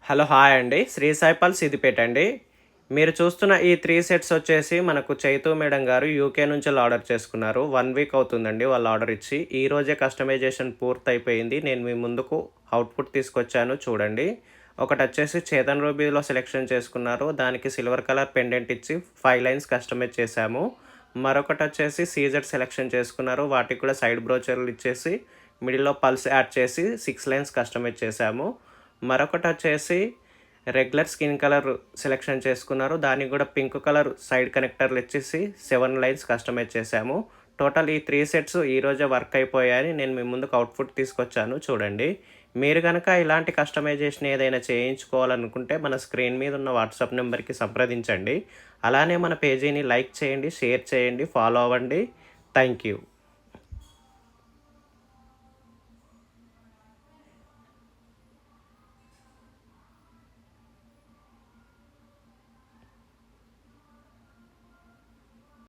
Hello hi అండి. శ్రీ సాయిపాల్ సిద్దిపేట అండి. మీరు చూస్తున్న ఈ 3 సెట్స్ వచ్చేసి మనకు చైతు మేడం గారు యూకే నుంచెల్లి ఆర్డర్ చేసుకున్నారు. 1 వీక్ అవుతుందండి వాళ్ళు ఆర్డర్ ఇచ్చి. ఈరోజే కస్టమైజేషన్ పూర్తయిపోయింది. నేను మీ ముందుకు అవుట్‌పుట్ తీసుకొచ్చాను చూడండి. ఒకటొచ్చేసి చేతన్ రూబీలో సెలెక్షన్ చేసుకున్నారు. దానికి సిల్వర్ కలర్ పెండెంట్ ఇచ్చి 5 లైన్స్ కస్టమైజ్ చేశాము. మరొకటొచ్చేసి సీజెడ్ సెలెక్షన్ చేసుకున్నారు. వాటికి కూడా సైడ్ బ్రోచర్లు ఇచ్చేసి మిడిల్‌లో పల్స్ యాడ్ చేసి 6 లైన్స్ కస్టమైజ్ చేశాము. మరొకటొచ్చేసి రెగ్యులర్ స్కిన్ కలర్ సెలెక్షన్ చేసుకున్నారు. దానికి కూడా పింక్ కలర్ సైడ్ కనెక్టర్లు ఇచ్చేసి 7 లైన్స్ కస్టమైజ్ చేశాము. టోటల్ ఈ 3 సెట్స్ ఈరోజే వర్క్ అయిపోయాయని నేను మీ ముందుకు అవుట్‌పుట్ తీసుకొచ్చాను చూడండి. మీరు గనక ఇలాంటి కస్టమైజేషన్ ఏదైనా చేయించుకోవాలనుకుంటే మన స్క్రీన్ మీద ఉన్న వాట్సాప్ నెంబర్‌కి సంప్రదించండి. అలానే మన పేజీని లైక్ చేయండి, షేర్ చేయండి, ఫాలో అవ్వండి. Thank you.